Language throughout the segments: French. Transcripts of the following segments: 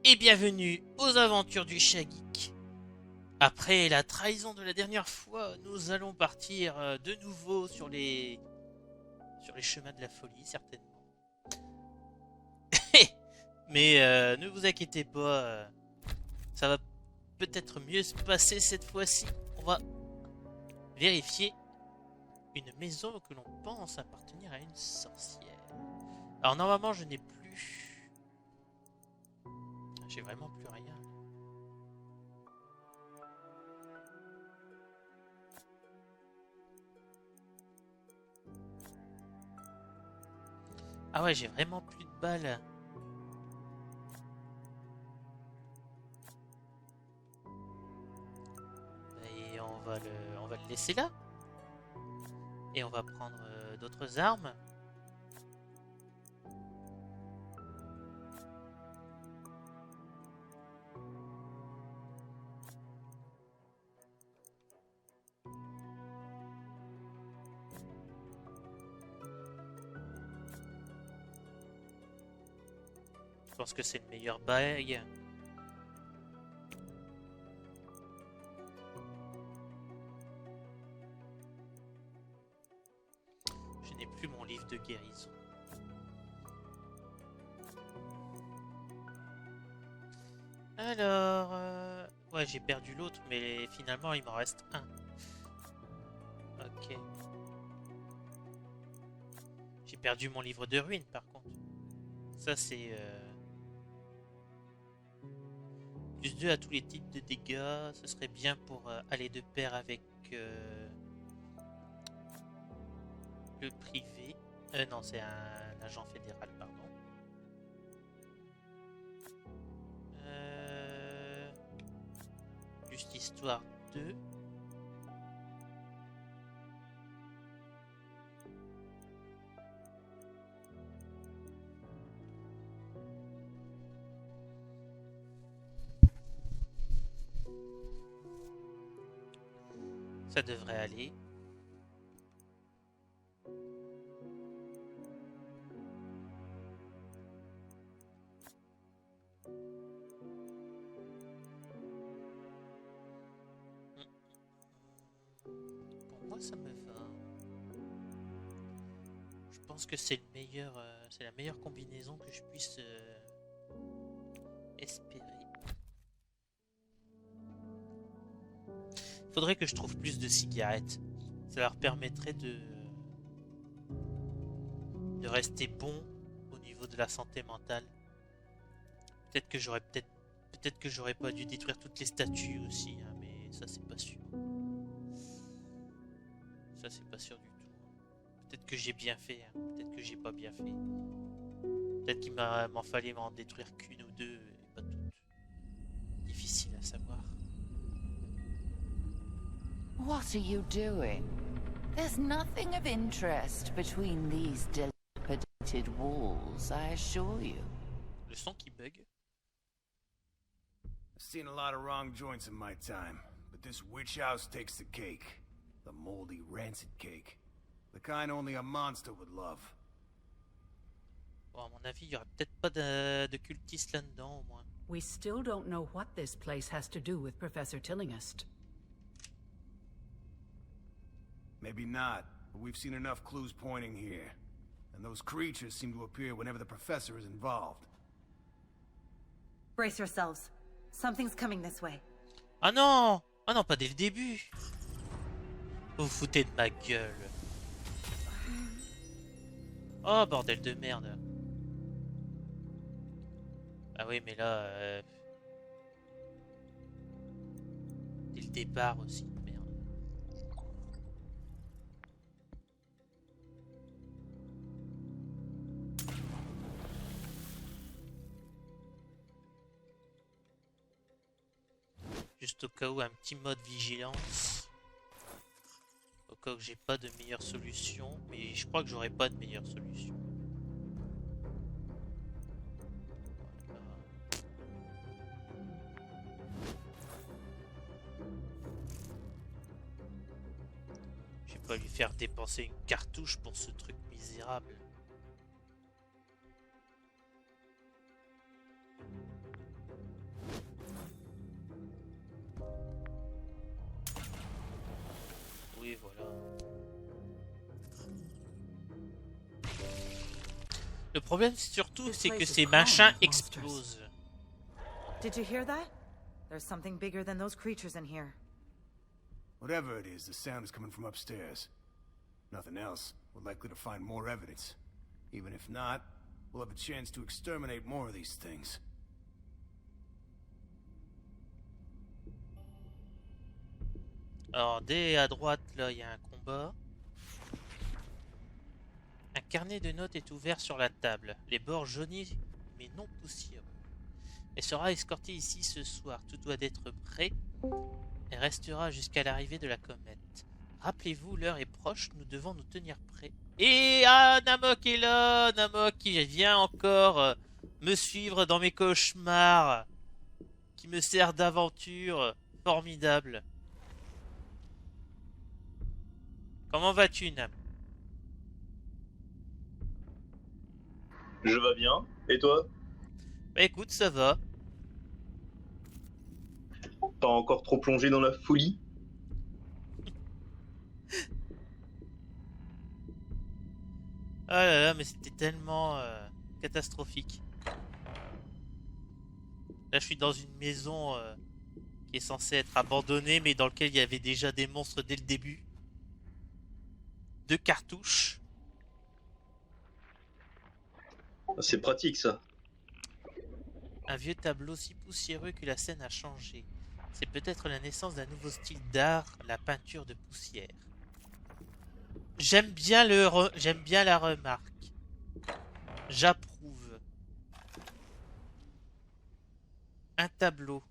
Et bienvenue aux aventures du chat geek. Après la trahison de la dernière fois, nous allons partir de nouveau sur les chemins de la folie, certainement. Mais ne vous inquiétez pas, ça va peut-être mieux se passer cette fois-ci. On va vérifier une maison que l'on pense appartenir à une sorcière. Alors normalement, je n'ai plus... J'ai vraiment plus rien. Ah ouais, j'ai vraiment plus de balles. Et on va le laisser là. Et on va prendre d'autres armes. Je pense que c'est le meilleur bail. Je n'ai plus mon livre de guérison. Alors... Ouais, j'ai perdu l'autre, mais finalement, il m'en reste un. Ok. J'ai perdu mon livre de ruines, par contre. Ça, c'est... Plus 2 à tous les types de dégâts. Ce serait bien pour aller de pair avec le privé. Non, c'est un agent fédéral, pardon. Juste histoire 2. Ça devrait aller. Pour moi, ça me va. Je pense que c'est le meilleur, c'est la meilleure combinaison que je puisse espérer. Faudrait que je trouve plus de cigarettes. Ça leur permettrait de rester bon au niveau de la santé mentale. Peut-être que j'aurais pas dû détruire toutes les statues aussi, hein, mais ça c'est pas sûr. Ça c'est pas sûr du tout. Peut-être que j'ai bien fait, hein, peut-être que j'ai pas bien fait. Peut-être qu'il m'en fallait m'en détruire qu'une ou deux et pas toutes. Difficile à savoir. What are you doing? There's nothing of interest between these dilapidated walls, I assure you. Le son qui bug. I've seen a lot of wrong joints in my time, but this witch house takes the cake. The moldy, rancid cake. The kind only a monster would love. Bon, à mon avis, il y aurait peut-être pas de cultistes là-dedans, au moins. We still don't know what this place has to do with Professor Tillinghast. Maybe not, but we've seen enough clues pointing here. And those creatures seem to appear whenever the professor is involved. Brace yourselves. Something's coming this way. Ah non! Ah non, pas dès le début! Vous vous foutez de ma gueule. Oh, bordel de merde. Ah oui, mais là... dès le départ aussi, merde. Juste au cas où, un petit mode vigilance. Au cas où j'ai pas de meilleure solution. Mais je crois que j'aurai pas de meilleure solution. Je vais pas lui faire dépenser une cartouche pour ce truc misérable. voilà. Le problème surtout, c'est que ces machins explosent. Did you hear that? There's something bigger than those creatures in here. Whatever it is, the sound is coming from upstairs. Nothing else, we're likely to find more evidence. Even if not, we'll have a chance to exterminate more of these things. Alors, dès à droite, là, il y a un combat. Un carnet de notes est ouvert sur la table. Les bords jaunis, mais non poussiéreux. Elle sera escortée ici ce soir. Tout doit être prêt. Elle restera jusqu'à l'arrivée de la comète. Rappelez-vous, l'heure est proche. Nous devons nous tenir prêts. Et Namok est là. Namok qui vient encore me suivre dans mes cauchemars. Qui me sert d'aventure. Formidable. Comment vas-tu, Nam? Je vais bien. Et toi? Bah écoute, ça va. T'as encore trop plongé dans la folie? Ah là là, mais c'était tellement catastrophique. Là, je suis dans une maison qui est censée être abandonnée, mais dans laquelle il y avait déjà des monstres dès le début. 2 cartouches. C'est pratique ça. Un vieux tableau si poussiéreux que la scène a changé. C'est peut-être la naissance d'un nouveau style d'art, la peinture de poussière. J'aime bien la remarque. J'approuve. Un tableau.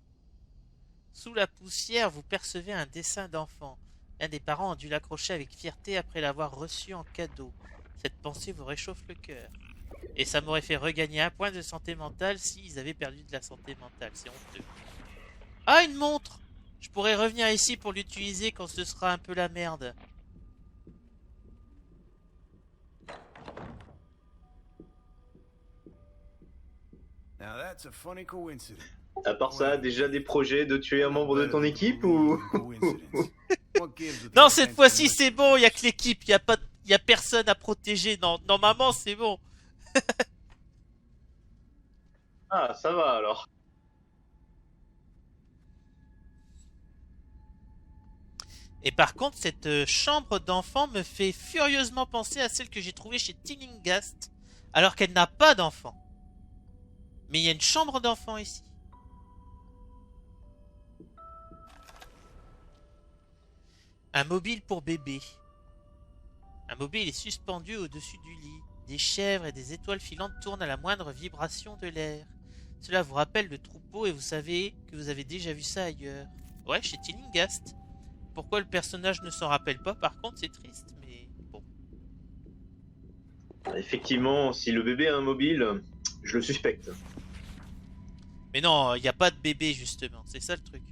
Sous la poussière, vous percevez un dessin d'enfant. L'un des parents a dû l'accrocher avec fierté après l'avoir reçu en cadeau. Cette pensée vous réchauffe le cœur. Et ça m'aurait fait regagner 1 point de santé mentale s'ils avaient perdu de la santé mentale. C'est honteux. Ah, une montre! Je pourrais revenir ici pour l'utiliser quand ce sera un peu la merde. Now that's a funny coincidence. À part ça, déjà des projets de tuer un membre de ton équipe ou... Non, cette fois-ci c'est bon, il y a que l'équipe, il y a personne à protéger. Non, normalement c'est bon. Ah, ça va alors. Et par contre, cette chambre d'enfant me fait furieusement penser à celle que j'ai trouvée chez Tillinghast, alors qu'elle n'a pas d'enfant. Mais il y a une chambre d'enfant ici. Un mobile pour bébé. Un mobile est suspendu au-dessus du lit. Des chèvres et des étoiles filantes tournent à la moindre vibration de l'air. Cela vous rappelle le troupeau et vous savez que vous avez déjà vu ça ailleurs. Ouais, chez Tillinghast. Pourquoi le personnage ne s'en rappelle pas, par contre, c'est triste, mais bon. Effectivement, si le bébé a un mobile, je le suspecte. Mais non, il n'y a pas de bébé, justement. C'est ça le truc.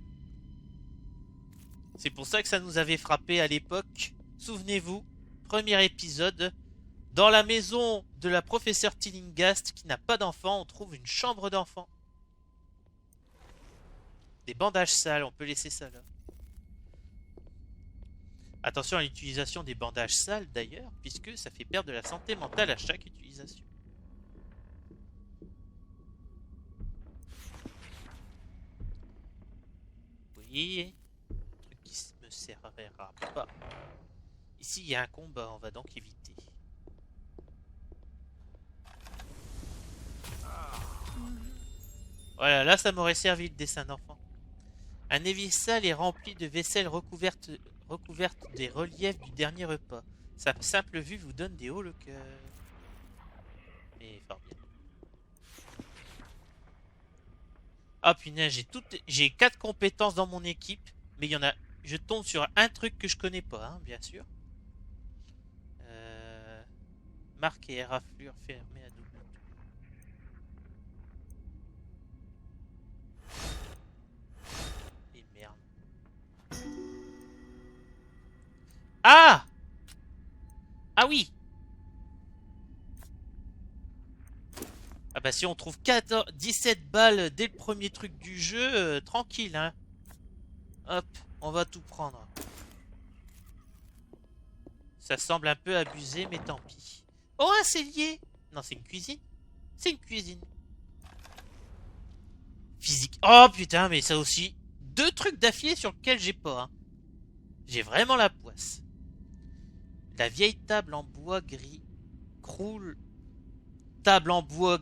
C'est pour ça que ça nous avait frappé à l'époque. Souvenez-vous, premier épisode. Dans la maison de la professeure Tillinghast qui n'a pas d'enfant, on trouve une chambre d'enfant. Des bandages sales, on peut laisser ça là. Attention à l'utilisation des bandages sales d'ailleurs, puisque ça fait perdre de la santé mentale à chaque utilisation. Oui, un truc qui me servira pas. Ici il y a un combat, on va donc éviter. Voilà, là ça m'aurait servi le dessin d'enfant. Un évier sale est rempli de vaisselle recouverte des reliefs du dernier repas. Sa simple vue vous donne des hauts le cœur. Mais fort bien. Ah punaise, j'ai 4 compétences dans mon équipe, mais il y en a. Je tombe sur un truc que je connais pas, hein, bien sûr. Marque et raflure fermée à double tour. Et merde. Ah! Ah oui! Ah bah si on trouve 17 balles dès le premier truc du jeu, tranquille hein. Hop, on va tout prendre. Ça semble un peu abusé, mais tant pis. Oh, un cellier! Non, c'est une cuisine. C'est une cuisine. Physique. Oh putain, mais ça aussi. 2 trucs d'affilée sur lesquels j'ai pas. Hein. J'ai vraiment la poisse. La vieille table en bois gris croule. Table en bois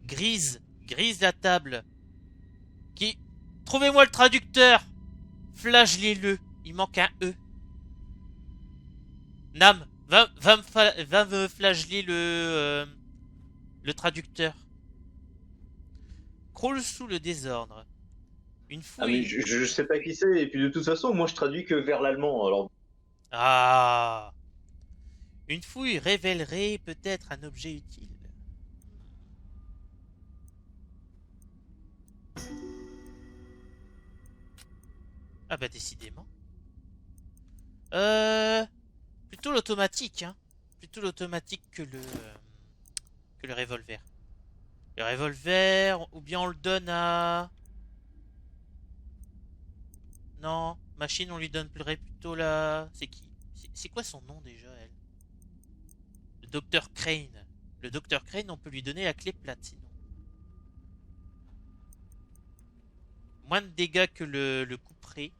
grise. Grise la table. Qui... Trouvez-moi le traducteur. Flagellez-le. Il manque un E. Nam, va me flageller le traducteur. Croule sous le désordre. Une Ah mais fouille. je sais pas qui c'est, et puis de toute façon, moi je traduis que vers l'allemand, alors... Ah. Une fouille révélerait peut-être un objet utile. Ah bah décidément. Plutôt l'automatique, hein. Plutôt l'automatique que le revolver. Le revolver, ou bien on le donne à... Non, machine, on lui donnerait plutôt la... C'est qui? C'est quoi son nom déjà, elle? Le docteur Crane. Le docteur Crane, on peut lui donner la clé plate, sinon. Moins de dégâts que le couperet.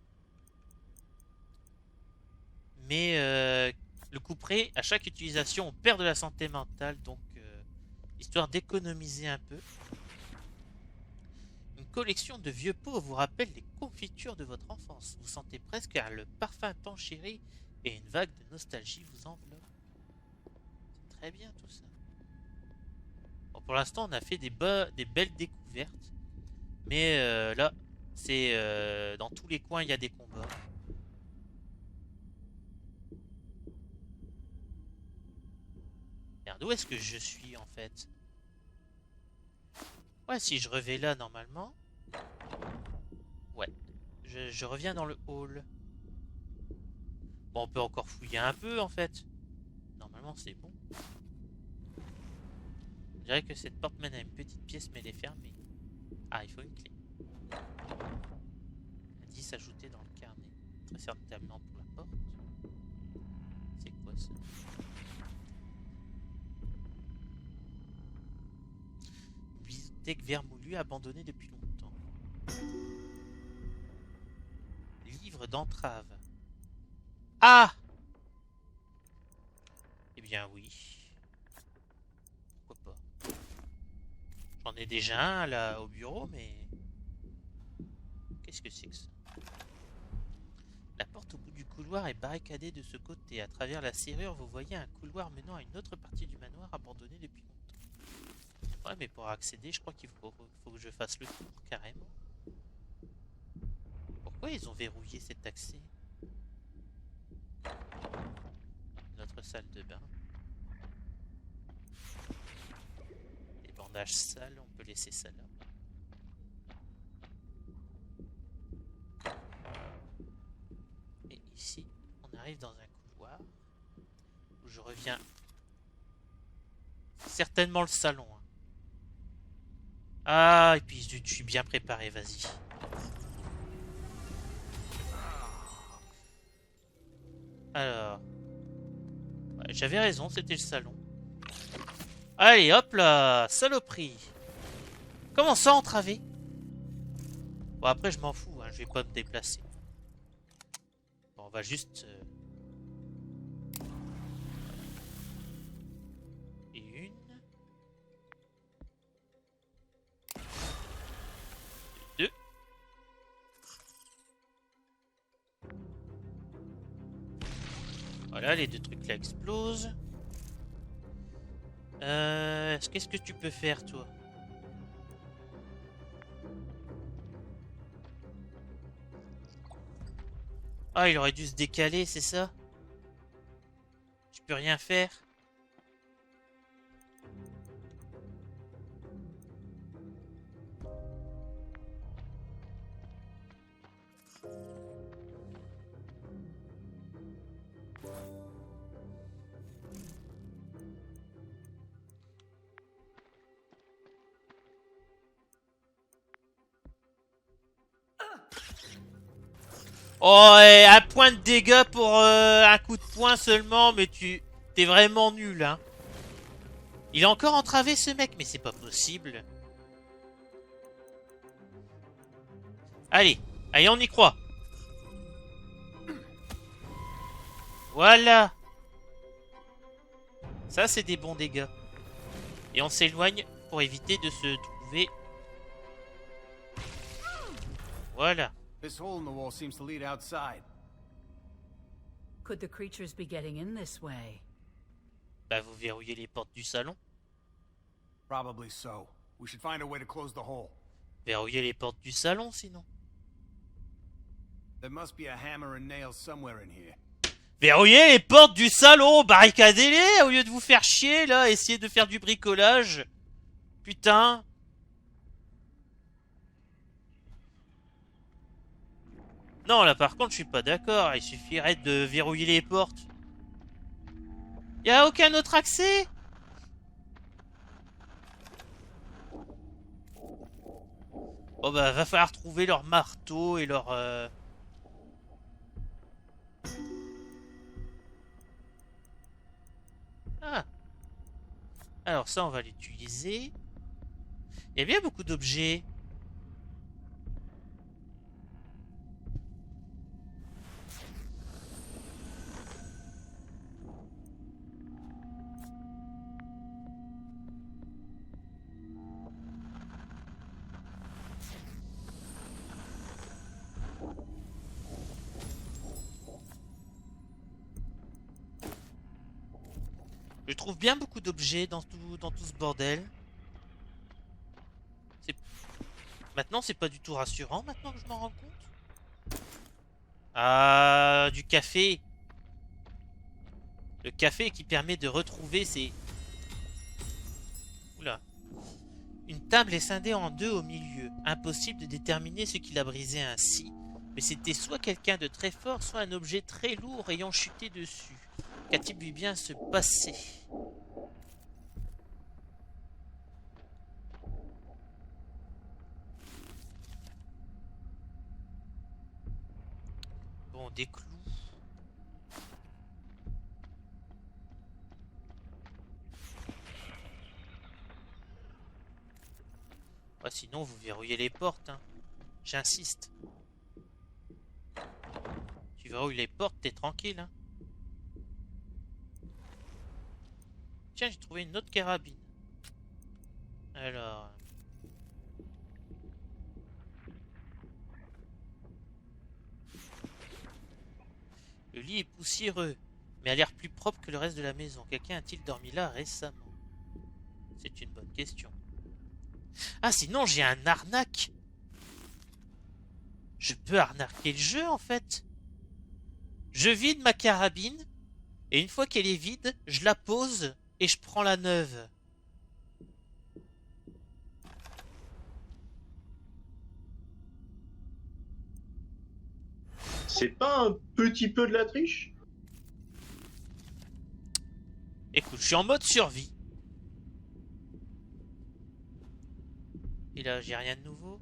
Mais le couperet, à chaque utilisation, on perd de la santé mentale, donc histoire d'économiser un peu. Une collection de vieux pots vous rappelle les confitures de votre enfance. Vous sentez presque le parfum tant chéri et une vague de nostalgie vous enveloppe. C'est très bien tout ça. Bon, pour l'instant, on a fait des belles découvertes, mais là, c'est dans tous les coins, il y a des combats. Merde, où est-ce que je suis en fait? Ouais, si je revais là normalement. Ouais, je reviens dans le hall. Bon, on peut encore fouiller un peu en fait. Normalement, c'est bon. Je dirais que cette porte mène à une petite pièce, mais elle est fermée. Ah, il faut une clé. 10 ajouté dans le carnet. Très certainement pour la porte. C'est quoi ça? Bibliothèque vermoulue abandonnée depuis longtemps. Livre d'entrave. Ah! Eh bien oui. Pourquoi pas? J'en ai déjà un là au bureau, mais... Qu'est-ce que c'est que ça? La porte au bout du couloir est barricadée de ce côté. À travers la serrure, vous voyez un couloir menant à une autre partie du manoir abandonné depuis longtemps. Ouais, mais pour accéder, je crois qu'il faut que je fasse le tour, carrément. Pourquoi ils ont verrouillé cet accès? Notre salle de bain. Des bandages sales, on peut laisser ça là. Et ici, on arrive dans un couloir où je reviens. Certainement le salon. Hein. Ah, et puis je suis bien préparé, vas-y. Alors. Ouais, j'avais raison, c'était le salon. Allez, hop là, saloperie. Comment ça, entravé? Bon, après, je m'en fous, hein, je vais pas me déplacer. Bon, on va juste... Et une... Deux. Voilà, les 2 trucs là explosent. Qu'est-ce que tu peux faire, toi? Ah, il aurait dû se décaler, c'est ça? Je peux rien faire? Oh, et un point de dégâts pour un coup de poing seulement, mais t'es vraiment nul, hein. Il a encore entravé ce mec, mais c'est pas possible. Allez, allez, on y croit. Voilà. Ça, c'est des bons dégâts. Et on s'éloigne pour éviter de se trouver. Voilà. This hole in the wall seems to lead outside. Could the creatures be getting in this way? Bah, vous verrouillez les portes du salon. Probably so. We should find a way to close the hole. Verrouillez les portes du salon, sinon. There must be a hammer and nails somewhere in here. Verrouillez les portes du salon, barricadez-les au lieu de vous faire chier, là, essayez de faire du bricolage. Putain. Non, là, par contre, je suis pas d'accord. Il suffirait de verrouiller les portes. Y a aucun autre accès? Oh bah, va falloir trouver leur marteau et leur... Ah. Alors ça, on va l'utiliser. Il y a bien beaucoup d'objets. Je trouve bien beaucoup d'objets dans tout ce bordel. Maintenant, c'est pas du tout rassurant, maintenant que je m'en rends compte. Ah, du café. Le café qui permet de retrouver ces... Oula. Une table est scindée en deux au milieu. Impossible de déterminer ce qui l'a brisé ainsi. Mais c'était soit quelqu'un de très fort, soit un objet très lourd ayant chuté dessus. Qu'a-t-il pu bien se passer? Bon, des clous. Ah, sinon, vous verrouillez les portes, hein. J'insiste. Tu verrouilles les portes, t'es tranquille, hein. Tiens, j'ai trouvé une autre carabine. Alors... Le lit est poussiéreux, mais a l'air plus propre que le reste de la maison. Quelqu'un a-t-il dormi là récemment? C'est une bonne question. Ah, sinon j'ai un arnaque. Je peux arnaquer le jeu, en fait. Je vide ma carabine, et une fois qu'elle est vide, je la pose et je prends la neuve. C'est pas un petit peu de la triche? Écoute, je suis en mode survie. Et là, j'ai rien de nouveau.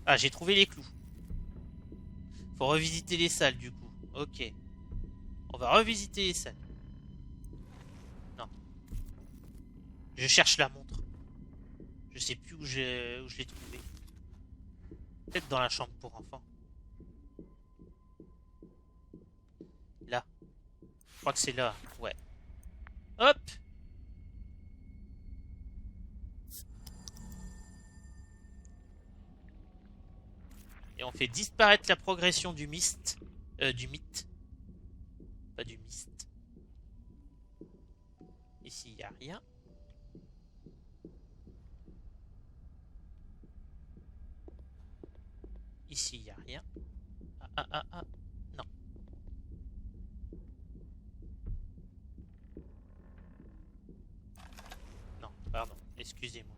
Ah, j'ai trouvé les clous. Faut revisiter les salles, du coup. Ok. On va revisiter les salles. Non. Je cherche la montre. Je sais plus où je l'ai trouvée. Peut-être dans la chambre pour enfants. Là. Je crois que c'est là. Ouais. Hop! Et on fait disparaître la progression du mythe. Du mythe. Pas du mist. Ici, il n'y a rien. Ici, il n'y a rien. Ah. Non. Non, pardon. Excusez-moi.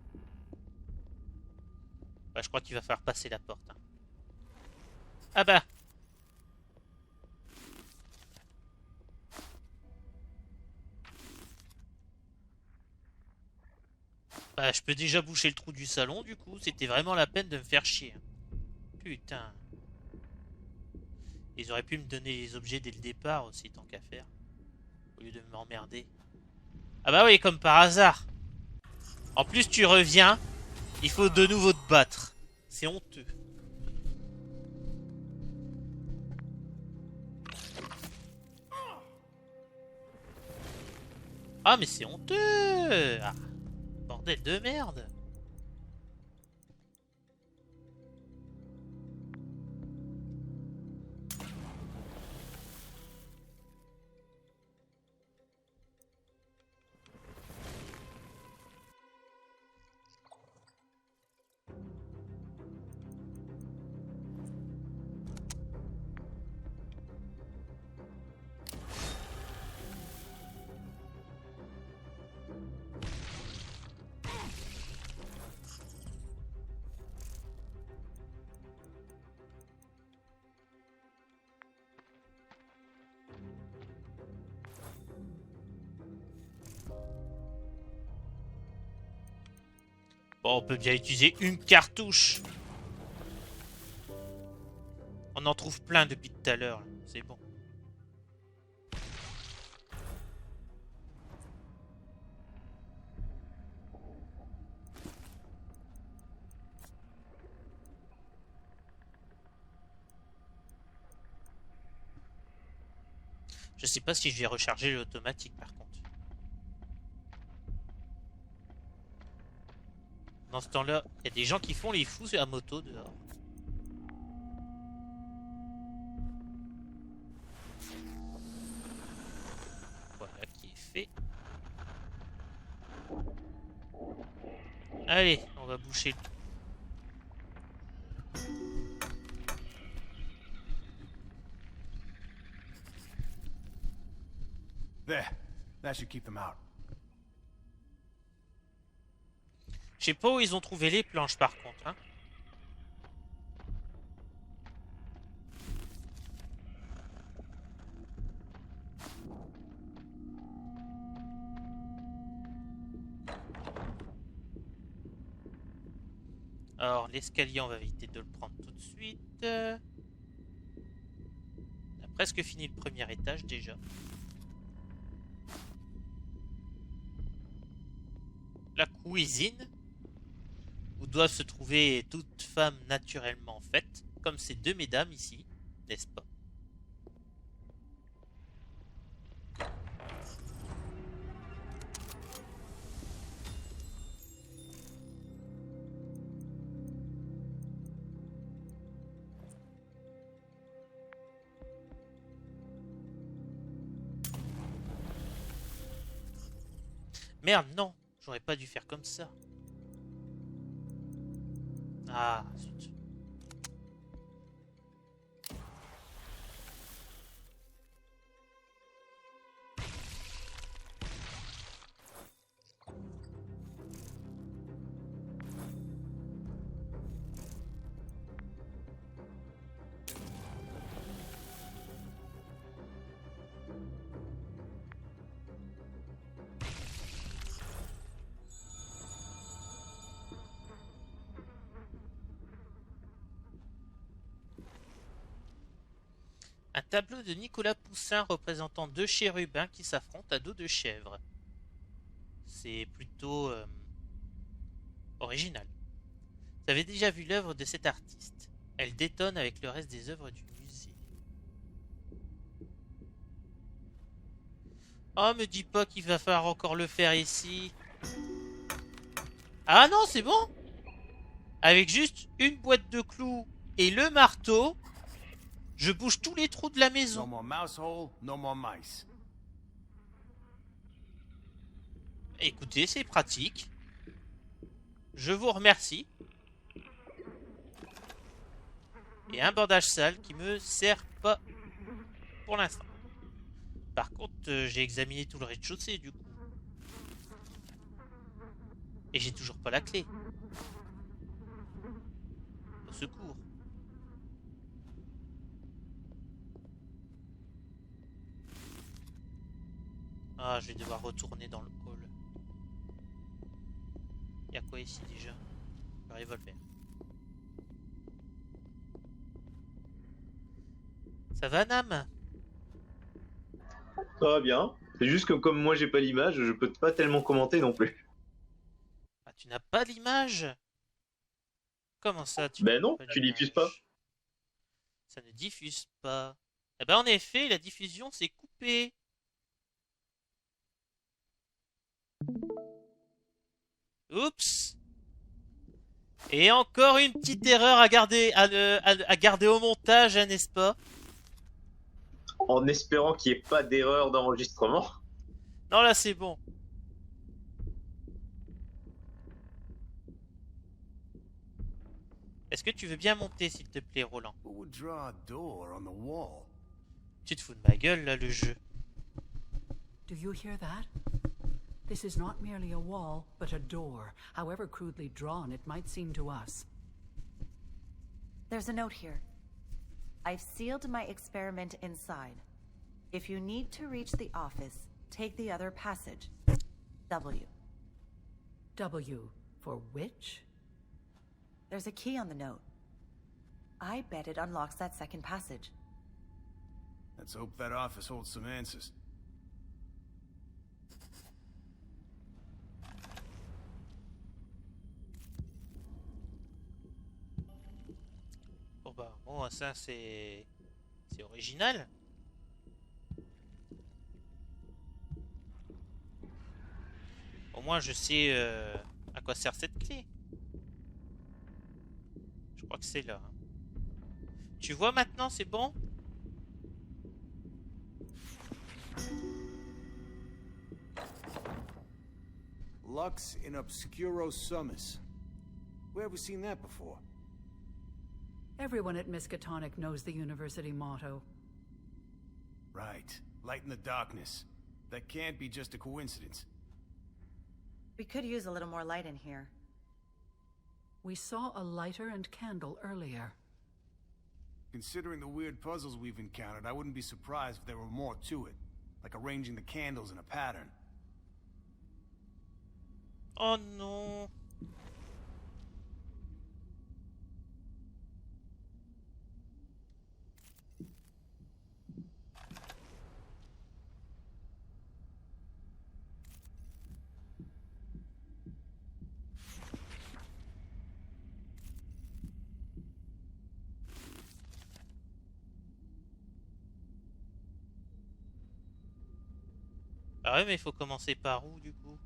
Bah, je crois qu'il va falloir passer la porte. Hein. Ah bah. Bah, je peux déjà boucher le trou du salon, du coup. C'était vraiment la peine de me faire chier. Putain. Ils auraient pu me donner les objets dès le départ aussi, tant qu'à faire. Au lieu de m'emmerder. Ah bah oui, comme par hasard. En plus, tu reviens. Il faut de nouveau te battre. C'est honteux. Ah mais c'est honteux. Ah, bordel de merde. Bon, on peut bien utiliser une cartouche. On en trouve plein depuis tout à l'heure. C'est bon. Je sais pas si je vais recharger l'automatique par contre. Dans ce temps-là, il y a des gens qui font les fous sur la moto dehors. Voilà qui est fait. Allez, on va boucher le... There. That should keep them out. Je sais pas où ils ont trouvé les planches par contre. Hein. Alors l'escalier on va éviter de le prendre tout de suite. On a presque fini le premier étage déjà. La cuisine. Où doivent se trouver toutes femmes naturellement faites, comme ces deux mesdames ici, n'est-ce pas? Merde, non, j'aurais pas dû faire comme ça. Ah, zut. Un tableau de Nicolas Poussin représentant deux chérubins qui s'affrontent à dos de chèvre. C'est plutôt original. Vous avez déjà vu l'œuvre de cet artiste. Elle détonne avec le reste des œuvres du musée. Oh, me dis pas qu'il va falloir encore le faire ici. Ah non, c'est bon. Avec juste une boîte de clous et le marteau, je bouge tous les trous de la No maison. more mouse hole, no more mice. Écoutez, c'est pratique. Je vous remercie. Et un bandage sale qui me sert pas pour l'instant. Par contre, j'ai examiné tout le rez-de-chaussée du coup. Et j'ai toujours pas la clé. Au secours. Ah, je vais devoir retourner dans le hall. Y'a quoi ici déjà? Le revolver. Ça va, Nam? Ça va bien. C'est juste que comme moi j'ai pas l'image, je peux pas tellement commenter non plus. Ah, tu n'as pas l'image? Comment ça, tu n'as Ben non, pas tu diffuses pas. l'image? Ça ne diffuse pas. Eh ben, en effet, la diffusion s'est coupée. Oups! Et encore une petite erreur à garder, à garder au montage, hein, n'est-ce pas? En espérant qu'il n'y ait pas d'erreur d'enregistrement. Non, là, c'est bon. Est-ce que tu veux bien monter, s'il te plaît, Roland? Who would draw a door on the wall? Tu te fous de ma gueule, là, le jeu. Do you hear that? This is not merely a wall, but a door. However crudely drawn it might seem to us. There's a note here. I've sealed my experiment inside. If you need to reach the office, take the other passage. W. W for which? There's a key on the note. I bet it unlocks that second passage. Let's hope that office holds some answers. Bon bah, bon, ça c'est original. Au moins je sais à quoi sert cette clé. Je crois que c'est là. Tu vois maintenant, c'est bon? Lux in obscuro summis. Where have we seen that before? Everyone at Miskatonic knows the university motto. Right. Light in the darkness. That can't be just a coincidence. We could use a little more light in here. We saw a lighter and candle earlier. Considering the weird puzzles we've encountered, I wouldn't be surprised if there were more to it. Like arranging the candles in a pattern. Oh non. Ah ouais, mais il faut commencer par où du coup?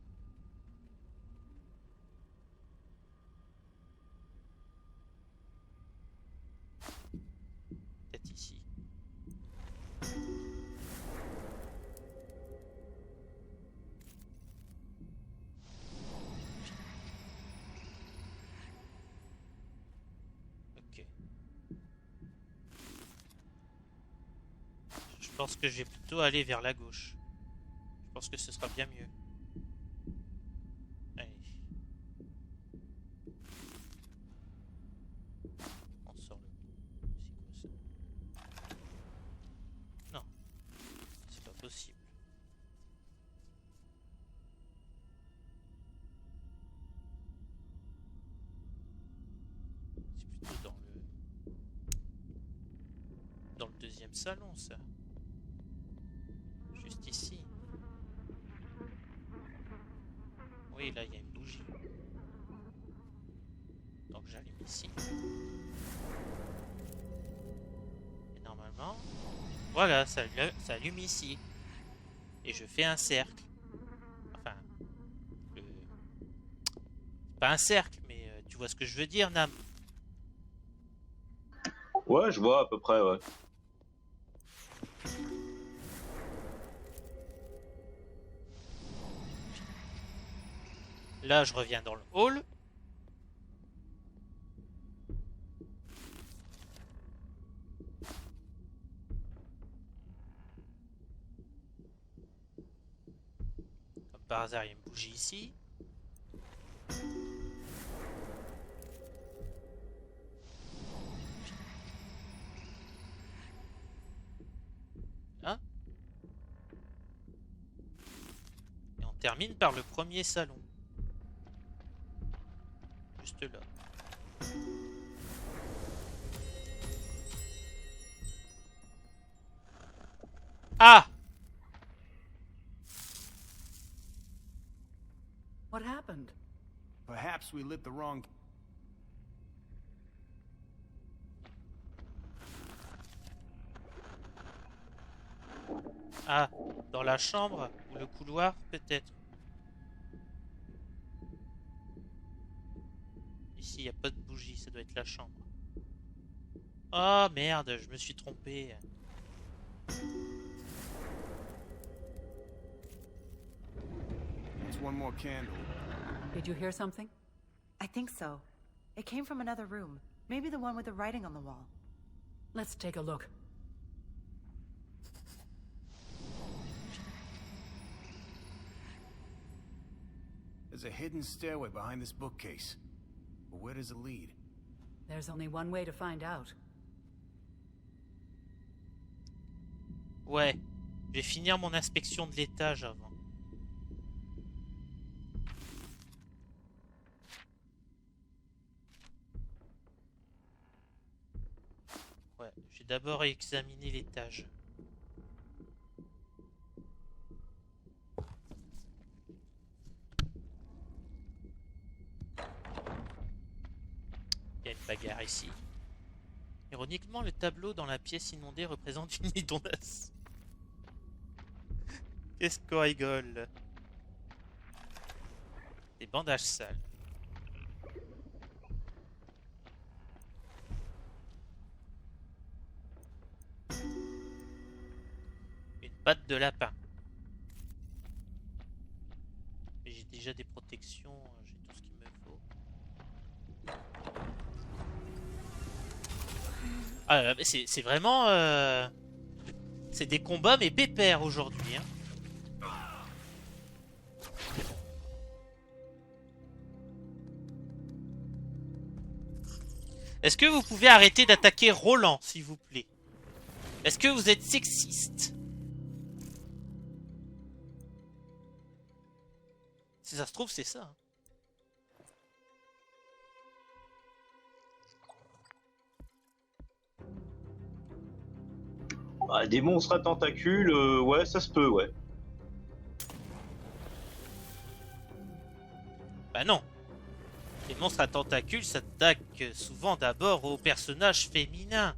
Peut-être ici. Ok. Je pense que je vais plutôt aller vers la gauche. Je pense que ce sera bien mieux. Allez. On sort le... C'est quoi ça? Non. C'est pas possible. C'est plutôt dans le deuxième salon, ça. Juste ici. Oui, là, il y a une bougie. Donc, j'allume ici. Et normalement, voilà, ça allume ici. Et je fais un cercle. Enfin, pas un cercle, mais tu vois ce que je veux dire, Nam? Ouais, je vois à peu près, ouais. Là, je reviens dans le hall. Comme par hasard, il y a une bougie ici. Hein? Et on termine par le premier salon. Juste là. Ah! What happened? Perhaps we lit the wrong... Ah, dans la chambre ou le couloir, peut-être. Ici, il n'y a pas de bougie, ça doit être la chambre. Oh merde, je me suis trompé. It's one more candle. Did you hear something? I think so. It came from another room. Maybe the one with the writing on the wall. Let's take a look. There's a hidden stairway behind this bookcase. But where does it lead? There's only one way to find out. Ouais, je vais finir mon inspection de l'étage avant. Ouais, j'ai d'abord examiné l'étage. Il y a une bagarre ici. Ironiquement, le tableau dans la pièce inondée représente une inondation. Qu'est-ce qu'on rigole? Des bandages sales. Une patte de lapin. Mais j'ai déjà des protections, j'ai tout ce qu'il me faut. Ah, mais c'est vraiment... C'est des combats mais pépères aujourd'hui, hein. Est-ce que vous pouvez arrêter d'attaquer Roland, s'il vous plaît? Est-ce que vous êtes sexiste? Si ça se trouve, c'est ça. Ah, des monstres à tentacules, ouais, ça se peut, ouais. Bah non. Les monstres à tentacules s'attaquent souvent d'abord aux personnages féminins.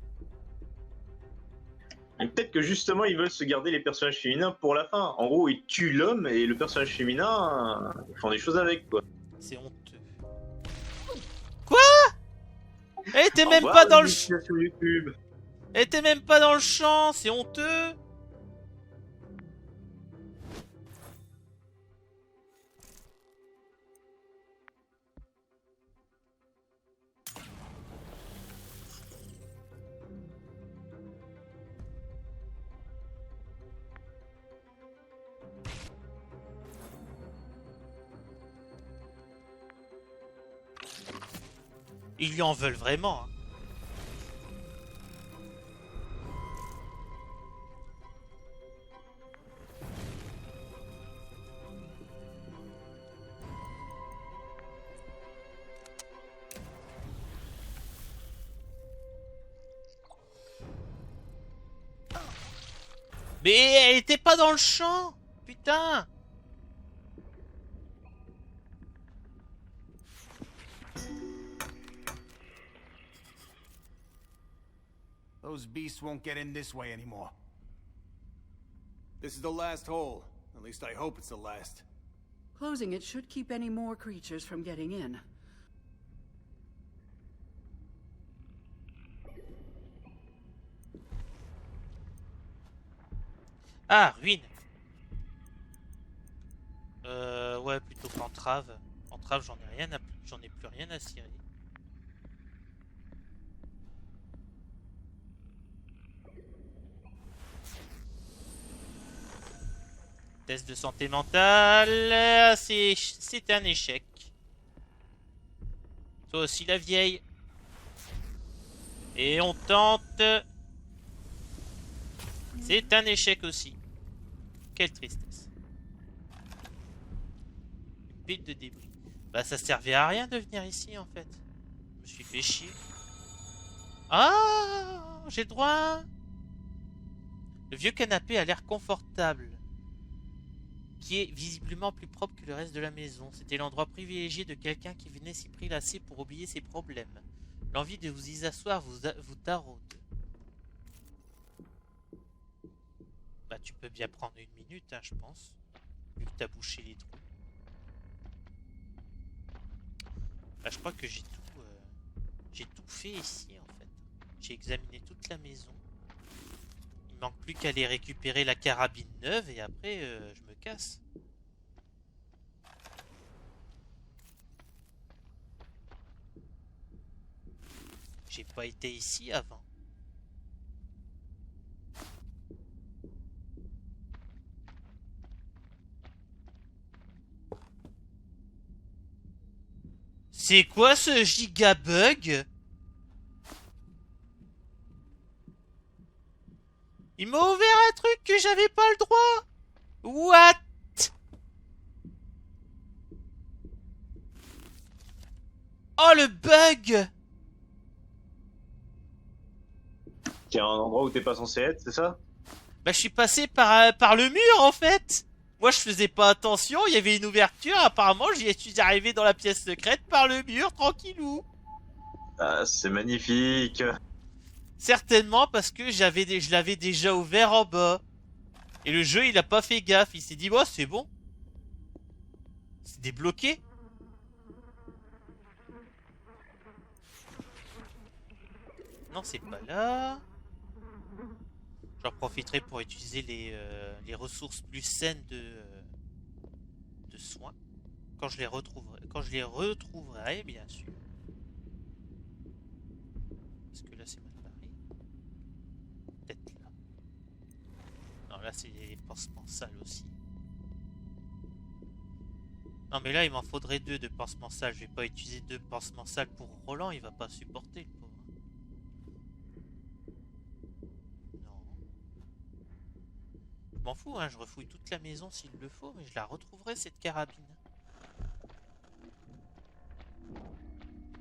Et peut-être que justement ils veulent se garder les personnages féminins pour la fin. En gros, ils tuent l'homme et le personnage féminin, ils font des choses avec, quoi. C'est honteux. Quoi? Elle était Au même revoir, pas dans le les vidéos sur YouTube. Elle était même pas dans le champ, c'est honteux. Ils lui en veulent vraiment. Hein. Mais elle était pas dans le champ. Putain. Those beasts won't get in this way anymore. This is the last hole. At least I hope it's the last. Closing it should keep any more creatures from getting in. Ah, ruine. Ouais, plutôt qu'entrave. Entrave, j'en ai plus rien à cirer. Test de santé mentale, c'est un échec. Toi aussi la vieille. Et on tente. C'est un échec aussi. Quelle tristesse. Une pile de débris. Bah ça servait à rien de venir ici en fait. Je me suis fait chier. Ah, j'ai le droit. Le vieux canapé a l'air confortable, qui est visiblement plus propre que le reste de la maison. C'était l'endroit privilégié de quelqu'un qui venait s'y prélasser pour oublier ses problèmes. L'envie de vous y asseoir vous taraude. Bah tu peux bien prendre une minute, hein, je pense, vu que t'as bouché les trous. Bah, je crois que j'ai tout fait ici en fait. J'ai examiné toute la maison. Il manque plus qu'à aller récupérer la carabine neuve et après je me casse. J'ai pas été ici avant. C'est quoi ce gigabug? Il m'a ouvert un truc que j'avais pas le droit. What? Oh le bug! T'es à un endroit où t'es pas censé être, c'est ça? Bah je suis passé par le mur en fait. Moi je faisais pas attention, il y avait une ouverture, apparemment j'y suis arrivé dans la pièce secrète par le mur, tranquillou. Ah, c'est magnifique. Certainement parce que je l'avais déjà ouvert en bas. Et le jeu il a pas fait gaffe, il s'est dit oh c'est bon. C'est débloqué. Non c'est pas là. J'en profiterai pour utiliser les ressources plus saines de soins. Quand je les retrouverai, bien sûr. Parce que là, c'est mal barré. Peut-être là. Non, là, c'est les pansements sales aussi. Non, mais là, il m'en faudrait 2 de pansements sales. Je vais pas utiliser 2 pansements sales pour Roland, il va pas supporter, le pauvre. Je m'en fous, hein, je refouille toute la maison s'il le faut, mais je la retrouverai cette carabine.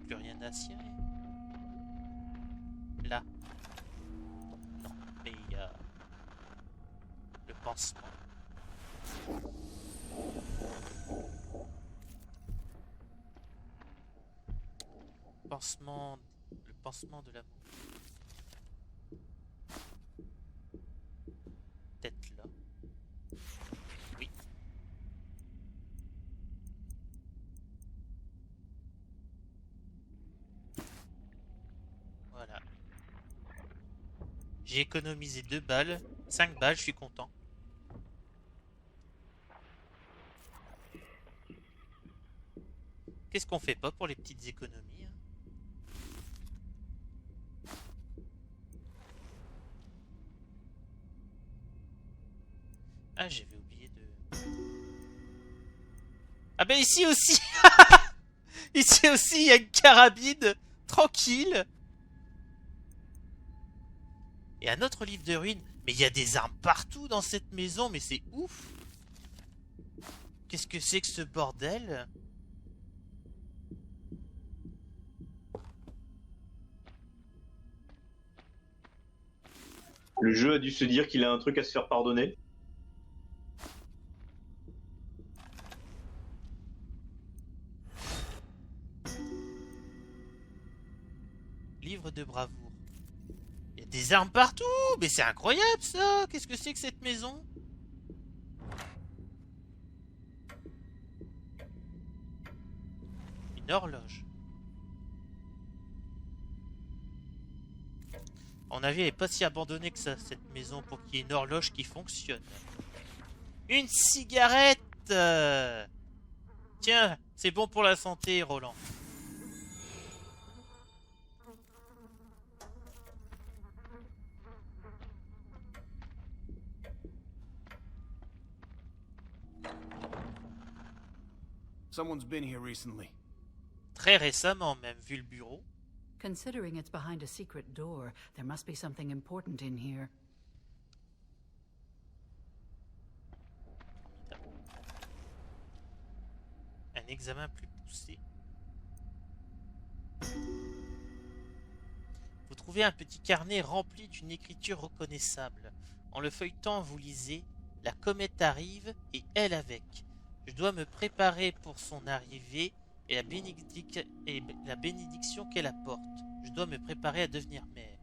Plus rien à cirer. Là. Non, mais il y a le pansement. Le pansement de l'amour. Peut-être là. Oui. Voilà. J'ai économisé 2 balles. 5 balles, je suis content. Qu'est-ce qu'on fait pas pour les petites économies, hein? Ah, j'avais oublié de... Ah ben ici aussi. Ici aussi, il y a une carabine. Tranquille. Et un autre livre de ruines. Mais il y a des armes partout dans cette maison. Mais c'est ouf. Qu'est-ce que c'est que ce bordel? Le jeu a dû se dire qu'il a un truc à se faire pardonner. Livre de bravoure. Il y a des armes partout. Mais c'est incroyable ça. Qu'est-ce que c'est que cette maison? Une horloge. On avait, elle est pas si abandonnée que ça, cette maison, pour qu'il y ait une horloge qui fonctionne. Une cigarette. Tiens, c'est bon pour la santé, Roland. Someone's been here recently. Très récemment même, vu le bureau. Considering it's behind a secret door, there must be something important in here. Un examen plus poussé. Vous trouvez un petit carnet rempli d'une écriture reconnaissable. En le feuilletant, vous lisez « La comète arrive et elle avec. Je dois me préparer pour son arrivée et la bénédiction qu'elle apporte. Je dois me préparer à devenir mère. »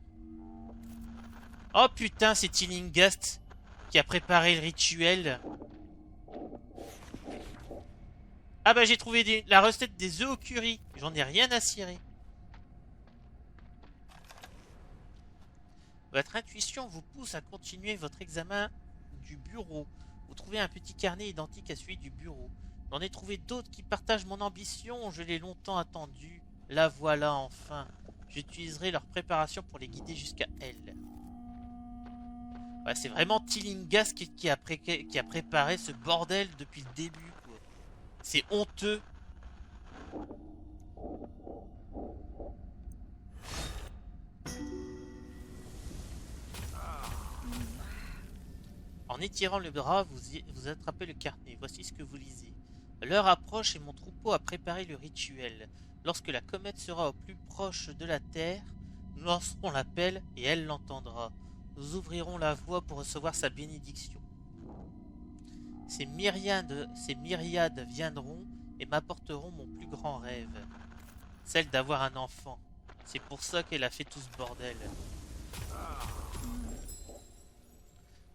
Oh putain, c'est Tillinghast qui a préparé le rituel. Ah bah j'ai trouvé la recette des œufs au curry. J'en ai rien à cirer. Votre intuition vous pousse à continuer votre examen du bureau. Vous trouvez un petit carnet identique à celui du bureau. J'en ai trouvé d'autres qui partagent mon ambition. Je l'ai longtemps attendu. La voilà enfin. J'utiliserai leur préparation pour les guider jusqu'à elle. Ouais, c'est vraiment Tillinghast qui a préparé ce bordel depuis le début, quoi. C'est honteux. En étirant le bras, vous attrapez le carnet. Voici ce que vous lisez. L'heure approche et mon troupeau a préparé le rituel. Lorsque la comète sera au plus proche de la Terre, nous lancerons l'appel et elle l'entendra. Nous ouvrirons la voie pour recevoir sa bénédiction. Ces myriades viendront et m'apporteront mon plus grand rêve, celle d'avoir un enfant. C'est pour ça qu'elle a fait tout ce bordel.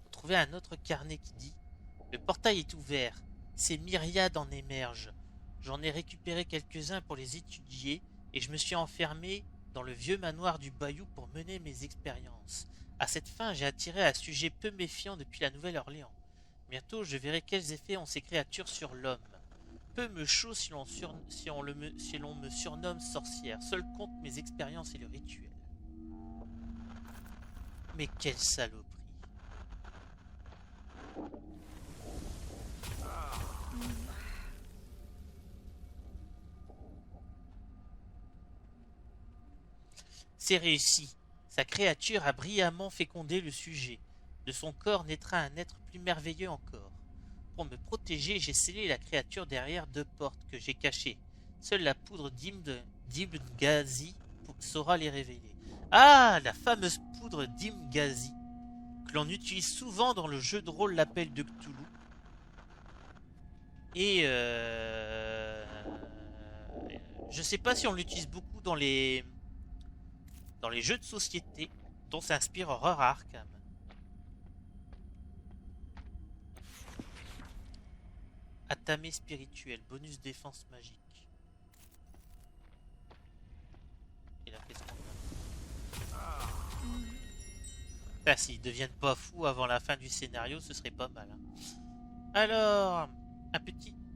Vous trouvez un autre carnet qui dit « Le portail est ouvert, ces myriades en émergent. J'en ai récupéré quelques-uns pour les étudier et je me suis enfermé dans le vieux manoir du Bayou pour mener mes expériences. À cette fin, j'ai attiré un sujet peu méfiant depuis la Nouvelle-Orléans. Bientôt, je verrai quels effets ont ces créatures sur l'homme. Peu me chaud si l'on me surnomme sorcière. Seul compte mes expériences et le rituel. » Mais quelle saloperie. C'est réussi. Sa créature a brillamment fécondé le sujet. De son corps naîtra un être plus merveilleux encore. Pour me protéger, j'ai scellé la créature derrière 2 portes que j'ai cachées. Seule la poudre d'Ibn Ghazi saura les révéler. Ah, la fameuse poudre d'Ibn Ghazi, que l'on utilise souvent dans le jeu de rôle L'Appel de Cthulhu. Et je sais pas si on l'utilise beaucoup dans les jeux de société dont s'inspire Horror à Arkham. Atamé spirituel, bonus défense magique. Et là, qu'est-ce qu'on a? Ah, s'ils deviennent pas fous avant la fin du scénario, ce serait pas mal. Hein. Alors,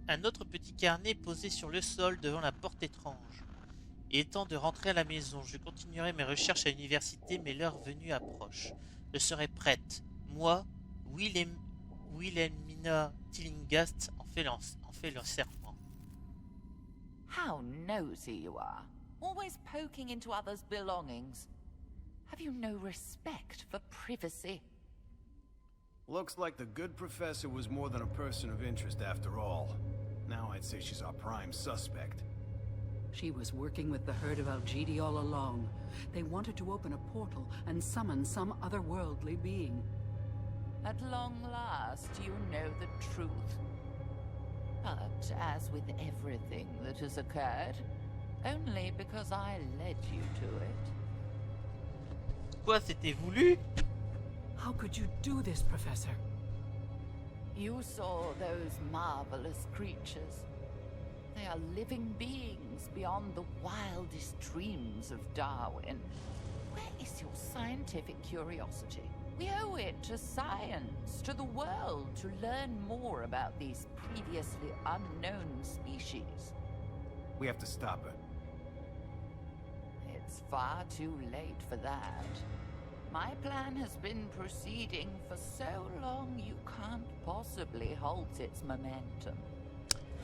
un autre petit carnet posé sur le sol devant la porte étrange. Il est temps de rentrer à la maison. Je continuerai mes recherches à l'université, mais l'heure venue approche. Je serai prête. Moi, Wilhelmina Tillinghast en fait le serment. How nosy you are. Always poking into others' belongings. Have you no respect for privacy? Looks like the good professor was more than a person of interest after all. Now I'd say she's our prime suspect. She was working with the herd of Algidi all along. They wanted to open a portal and summon some otherworldly being. At long last, you know the truth. But as with everything that has occurred, only because I led you to it. Quoi, c'était voulu? How could you do this, Professor? You saw those marvelous creatures. They are living beings beyond the wildest dreams of Darwin. Where is your scientific curiosity? We owe it to science, to the world, to learn more about these previously unknown species. We have to stop her. It's far too late for that. My plan has been proceeding for so long you can't possibly halt its momentum.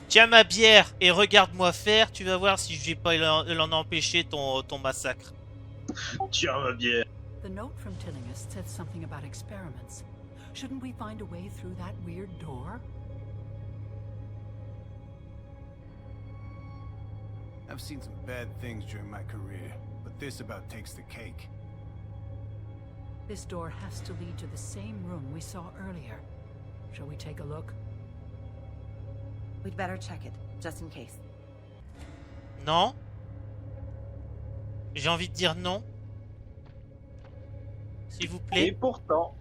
Tiens ma bière et regarde-moi faire, tu vas voir si je vais pas l'en empêcher ton massacre. Tiens ma bière. The note from Tillinghast said something about experiments. Shouldn't we find a way through that weird door? I've seen some bad things during my career, but this about takes the cake. This door has to lead to the same room we saw earlier. Shall we take a look? We'd better check it, just in case. Non. J'ai envie de dire non. S'il vous Et plaît. pourtant,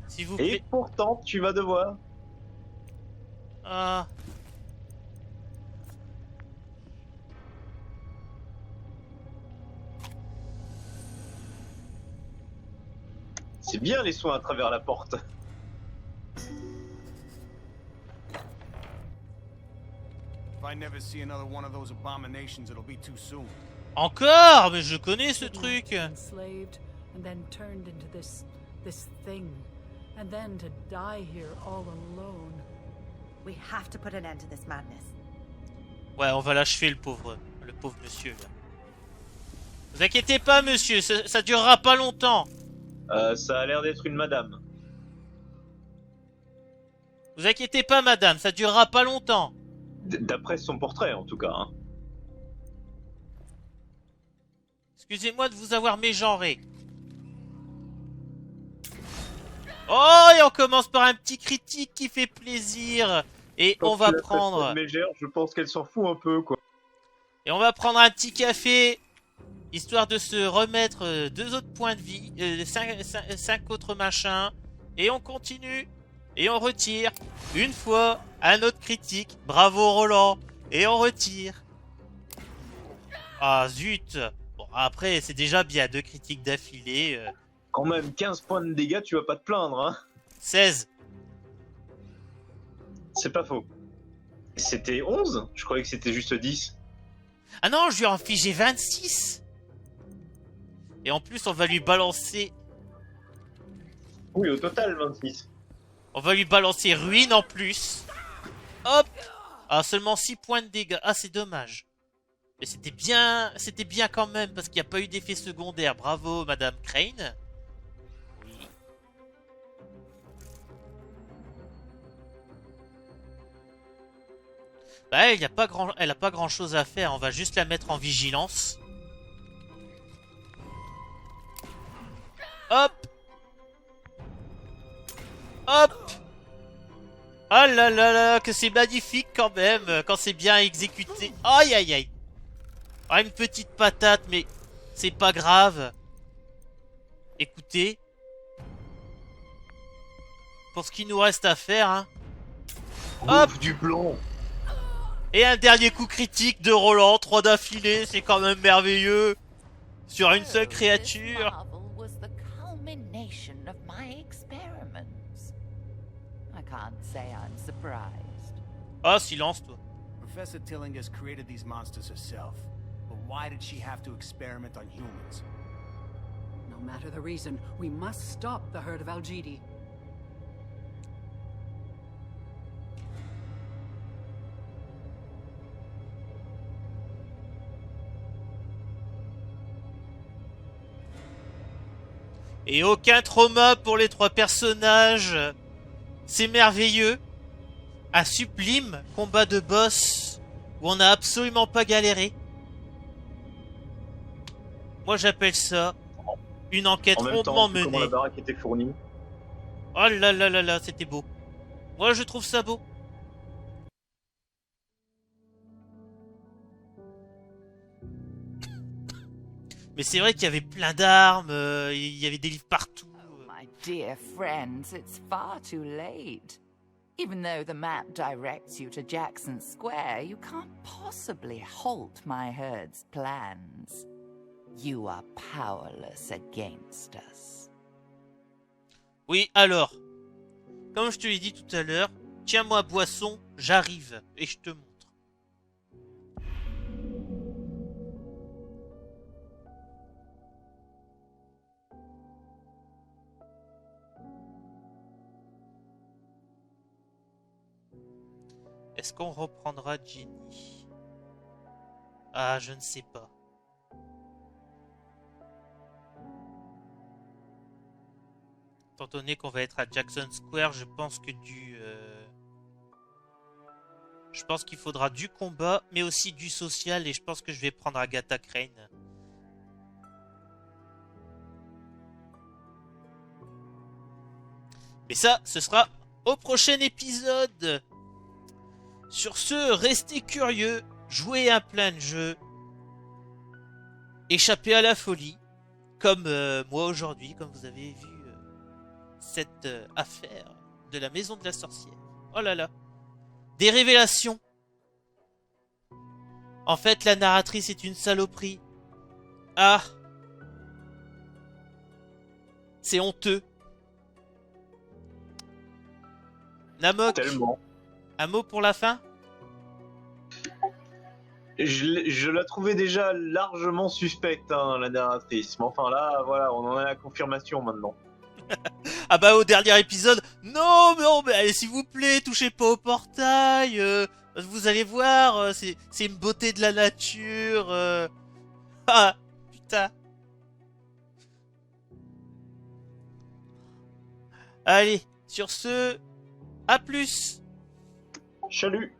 S'il vous et plaît. pourtant, tu vas devoir. Ah. C'est bien les soins à travers la porte. If I never see another one of those abominations, it'll be too soon. Encore? Mais je connais ce truc. Enslaved and then turned into this thing. And then to die here all alone. We have to put an end to this madness. Ouais, on va l'achever le pauvre monsieur là. Vous inquiétez pas monsieur, ça durera pas longtemps. Ça a l'air d'être une madame. Vous inquiétez pas madame, ça durera pas longtemps. D'après son portrait, en tout cas. Hein. Excusez-moi de vous avoir mégenré. Oh, et on commence par un petit critique qui fait plaisir. Et Quand on va tu l'appelles prendre... Fred Mégère, je pense qu'elle s'en fout un peu, quoi. Et on va prendre un petit café, histoire de se remettre 2 autres points de vie, 5 autres machins. Et on continue. Et on retire. Une fois, un autre critique. Bravo Roland. Et on retire. Ah zut. Bon, après, c'est déjà bien. 2 critiques d'affilée. Quand même, 15 points de dégâts, tu vas pas te plaindre, hein. 16. C'est pas faux. C'était 11? Je croyais que c'était juste 10. Ah non, je lui ai infligé 26. Et en plus, on va lui balancer... Oui, au total, 26. On va lui balancer ruine en plus. Hop. Ah, seulement 6 points de dégâts. Ah, c'est dommage. Mais c'était bien quand même, parce qu'il n'y a pas eu d'effet secondaire. Bravo, Madame Crane. Oui. Bah, elle a pas grand chose à faire. On va juste la mettre en vigilance. Hop. Hop. Ah là là là, que c'est magnifique quand même, quand c'est bien exécuté. Aïe aïe aïe. Ah, une petite patate, mais c'est pas grave. Écoutez. Pour ce qu'il nous reste à faire, hein. Hop. Bouffe du blanc. Et un dernier coup critique de Roland, 3 d'affilée, c'est quand même merveilleux. Sur une seule This créature. marvel was the culmination of my experiments. I can't say I'm surprised. Ah, silence toi. Professor Tillinghast created these monsters herself. But why did she have to experiment on humans? No matter the reason, we must stop the herd of Algidi. Et aucun trauma pour les 3 personnages. C'est merveilleux. Un sublime combat de boss où on n'a absolument pas galéré. Moi j'appelle ça une enquête En même rondement temps, vu comment menée. la baraque était fournie. Oh là là là là, c'était beau. Moi je trouve ça beau. Mais c'est vrai qu'il y avait plein d'armes, il y avait des livres partout. Oh, my dear friends, it's far too late. Even though the map directs you to Jackson Square, you can't possibly halt my herd's plans. You are powerless against us. Oui, alors, comme je te l'ai dit tout à l'heure, tiens-moi boisson, j'arrive et je te montre. Est-ce qu'on reprendra Jenny? Ah, je ne sais pas. Étant donné qu'on va être à Jackson Square, je pense que je pense qu'il faudra du combat, mais aussi du social, et je pense que je vais prendre Agatha Crane. Mais ça, ce sera au prochain épisode. Sur ce, restez curieux, jouez à plein de jeux, échappez à la folie, comme moi aujourd'hui, comme vous avez vu cette affaire de la maison de la sorcière. Oh là là. Des révélations. En fait, la narratrice est une saloperie. Ah. C'est honteux. Namok, Tellement. un mot pour la fin? Je la trouvais déjà largement suspecte, hein, la narratrice. Mais enfin là, voilà, on en a la confirmation maintenant. Ah bah au dernier épisode, non mais allez, s'il vous plaît, touchez pas au portail, vous allez voir, c'est une beauté de la nature. Ah putain. Allez, sur ce, à plus. Chalut!